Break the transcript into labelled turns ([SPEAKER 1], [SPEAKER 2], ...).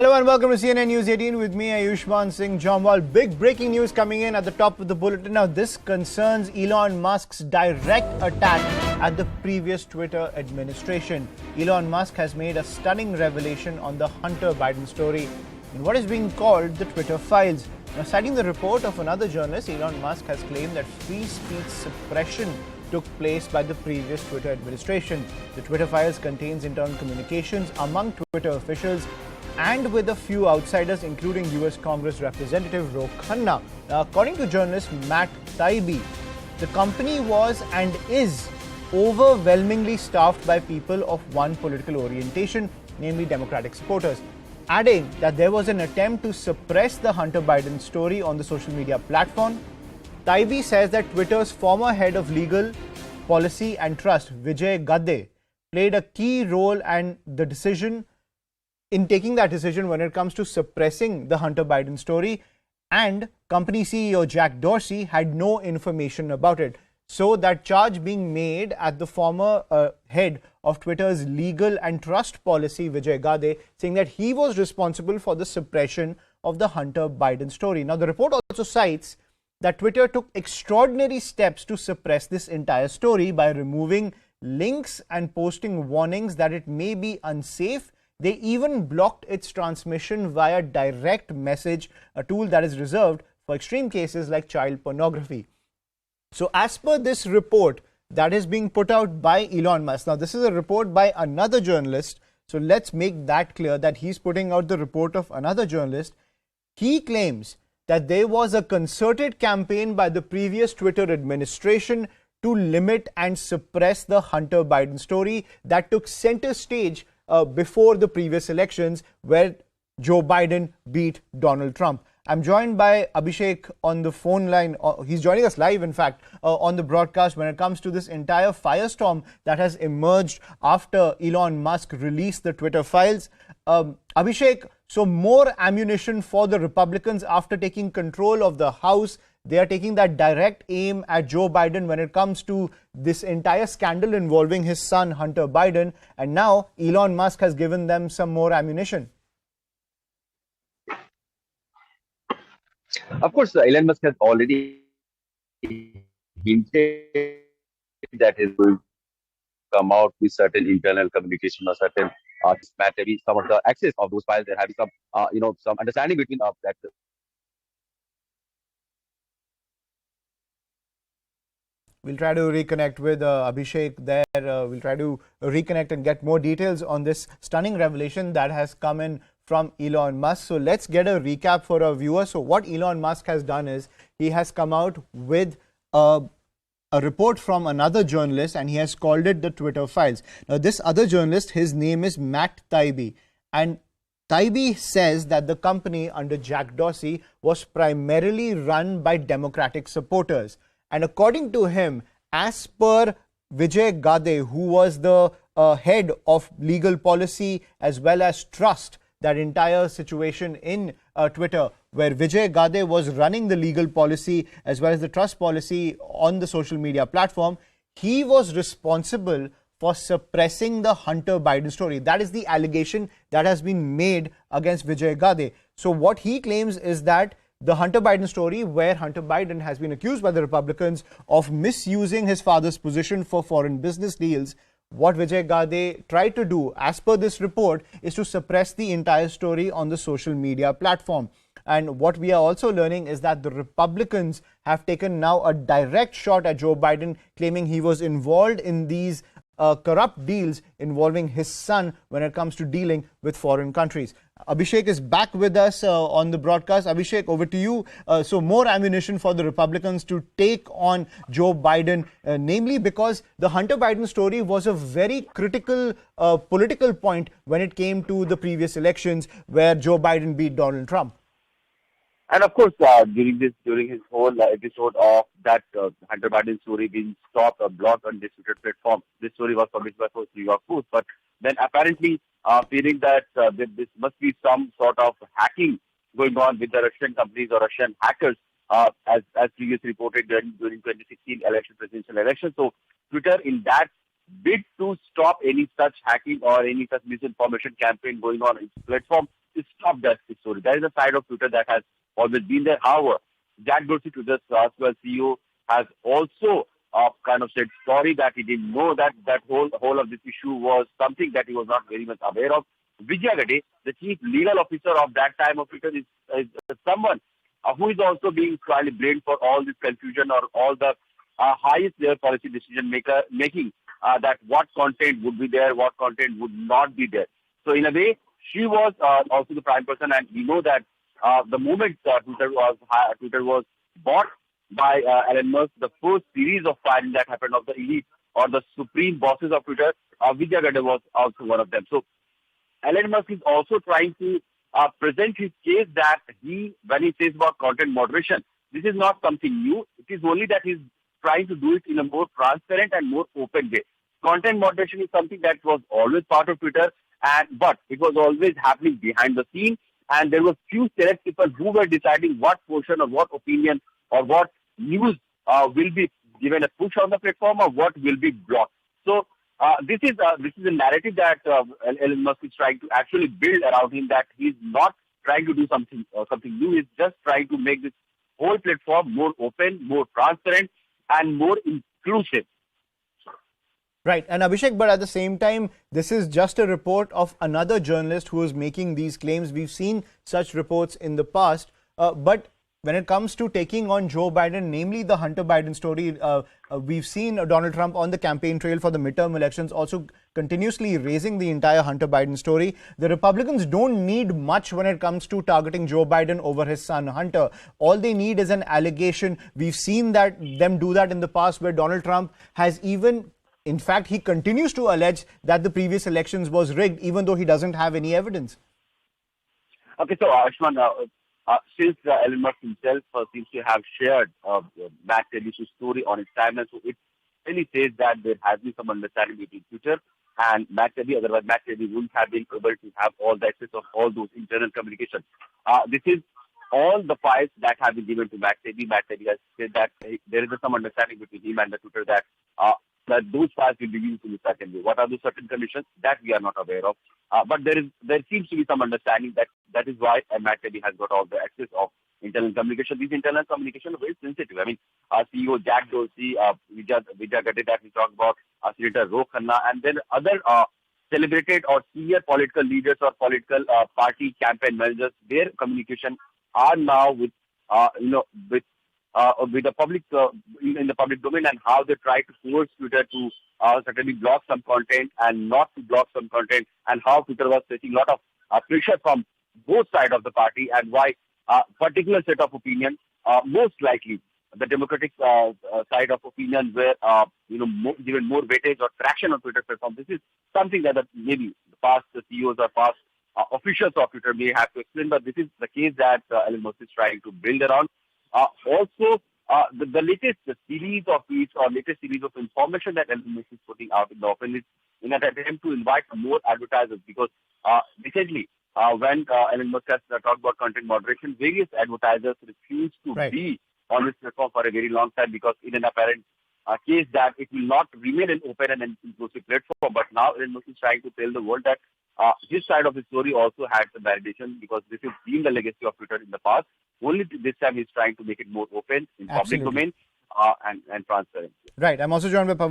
[SPEAKER 1] Hello and welcome to CNN News 18 with me, Ayushman Singh Jamwal. Big breaking news coming in at the top of the bulletin. Now, this concerns Elon Musk's direct attack at the previous Twitter administration. Elon Musk has made a stunning revelation on the Hunter Biden story in what is being called the Twitter files. Now, citing the report of another journalist, Elon Musk has claimed that free speech suppression took place by the previous Twitter administration. The Twitter files contains internal communications among Twitter officials and with a few outsiders, including US Congress Representative Ro Khanna. Now, according to journalist Matt Taibbi, the company was and is overwhelmingly staffed by people of one political orientation, namely Democratic supporters, adding that there was an attempt to suppress the Hunter Biden story on the social media platform. Taibbi says that Twitter's former head of legal, policy and trust, Vijay Gadde, played a key role and the decision in taking that decision when it comes to suppressing the Hunter Biden story, and company CEO Jack Dorsey had no information about it. So that charge being made at the former head of Twitter's legal and trust policy, Vijay Gadde, saying that he was responsible for the suppression of the Hunter Biden story. Now, the report also cites that Twitter took extraordinary steps to suppress this entire story by removing links and posting warnings that it may be unsafe. They even blocked its transmission via direct message, a tool that is reserved for extreme cases like child pornography. So as per this report that is being put out by Elon Musk, now this is a report by another journalist, so let's make that clear that he's putting out the report of another journalist. He claims that there was a concerted campaign by the previous Twitter administration to limit and suppress the Hunter Biden story that took center stage before the previous elections where Joe Biden beat Donald Trump. I'm joined by Abhishek on the phone line. He's joining us live, in fact, on the broadcast when it comes to this entire firestorm that has emerged after Elon Musk released the Twitter files. Abhishek, so more ammunition for the Republicans after taking control of the House. They are taking that direct aim at Joe Biden when it comes to this entire scandal involving his son, Hunter Biden. And now Elon Musk has given them some more ammunition.
[SPEAKER 2] Of course, Elon Musk has already hinted that he's going to come out with certain internal communication or certain maybe some of the access of those files. There having some, some understanding between that.
[SPEAKER 1] We'll try to reconnect with Abhishek there. We'll try to reconnect and get more details on this stunning revelation that has come in from Elon Musk. So let's get a recap for our viewers. So what Elon Musk has done is he has come out with a report from another journalist and he has called it the Twitter files. Now, this other journalist, his name is Matt Taibbi, and Taibbi says that the company under Jack Dorsey was primarily run by Democratic supporters. And according to him, as per Vijay Gadde, who was the head of legal policy as well as trust, that entire situation in Twitter, where Vijay Gadde was running the legal policy as well as the trust policy on the social media platform, he was responsible for suppressing the Hunter Biden story. That is the allegation that has been made against Vijay Gadde. So what he claims is that the Hunter Biden story, where Hunter Biden has been accused by the Republicans of misusing his father's position for foreign business deals, what Vijay Gadde tried to do, as per this report, is to suppress the entire story on the social media platform. And what we are also learning is that the Republicans have taken now a direct shot at Joe Biden, claiming he was involved in these corrupt deals involving his son when it comes to dealing with foreign countries. Abhishek is back with us on the broadcast. Abhishek, over to you. So more ammunition for the Republicans to take on Joe Biden, namely because the Hunter Biden story was a very critical political point when it came to the previous elections where Joe Biden beat Donald Trump.
[SPEAKER 2] And of course, during his whole episode of that Hunter Biden story being stopped or blocked on this Twitter platform, this story was published by New York Post. But then apparently feeling that this must be some sort of hacking going on with the Russian companies or Russian hackers, as previously reported during 2016 presidential election. So Twitter, in that bid to stop any such hacking or any such misinformation campaign going on its platform, stop that story. That is a side of Twitter that has always been there. However, Jack Dorsey, Twitter's CEO, has also kind of said sorry that he didn't know that whole of this issue was something that he was not very much aware of. Vijay Gade, the chief legal officer of that time of Twitter, is someone who is also being slightly blamed for all this confusion or all the highest layer policy decision making that what content would be there, what content would not be there. So in a way, she was also the prime person, and we know that the moment Twitter was bought by Elon Musk, the first series of firing that happened of the elite or the supreme bosses of Twitter, Vijay Gade was also one of them. So Elon Musk is also trying to present his case that when he says about content moderation, this is not something new. It is only that he's trying to do it in a more transparent and more open way. Content moderation is something that was always part of Twitter, but it was always happening behind the scenes, and there were few select people who were deciding what portion or what opinion or what news will be given a push on the platform or what will be blocked. So this is a narrative that Elon Musk is trying to actually build around him, that he's not trying to do something new. He's just trying to make this whole platform more open, more transparent, and more inclusive.
[SPEAKER 1] Right. And Abhishek, but at the same time, this is just a report of another journalist who is making these claims. We've seen such reports in the past. But when it comes to taking on Joe Biden, namely the Hunter Biden story, we've seen Donald Trump on the campaign trail for the midterm elections also continuously raising the entire Hunter Biden story. The Republicans don't need much when it comes to targeting Joe Biden over his son Hunter. All they need is an allegation. We've seen them do that in the past, where Donald Trump has even, in fact, he continues to allege that the previous elections was rigged, even though he doesn't have any evidence.
[SPEAKER 2] Okay, so Ashman, since Elon Musk himself seems to have shared Matt Taibbi's story on his timeline, so it really says that there has been some understanding between Twitter and Matt Taibbi. Otherwise, Matt Taibbi wouldn't have been able to have all the access of all those internal communications. This is all the files that have been given to Matt Taibbi. Matt Taibbi has said that there is some understanding between him and the Twitter that those files will be used in a certain way. What are those certain conditions that we are not aware of? But there seems to be some understanding that is why Matt Taibbi has got all the access of internal communication. These internal communication are very sensitive. I mean, CEO Jack Dorsey, Vijay Gade that we talked about, Senator Ro Khanna, and then other celebrated or senior political leaders or political party campaign managers. Their communication are now with the public in the public domain, and how they try to force Twitter to certainly block some content and not to block some content, and how Twitter was facing a lot of pressure from both sides of the party, and why a particular set of opinion, most likely the Democratic side of opinion, were given more weightage or traction on Twitter platform. This is something that maybe the past CEOs or past officials of Twitter may have to explain, but this is the case that Elon Musk is trying to build around. Also, the latest series of tweets or latest series of information that Elon Musk is putting out in the open is in an attempt to invite more advertisers, because recently when Elon Musk has talked about content moderation, various advertisers refuse to be on this platform for a very long time, because in an apparent case that it will not remain an open and an inclusive platform. But now Elon Musk is trying to tell the world that his side of the story also had some validation, because this has been the legacy of Twitter in the past. Only this time he's trying to make it more open in public domain and transparent.
[SPEAKER 1] Right. I'm also joined by Pawan.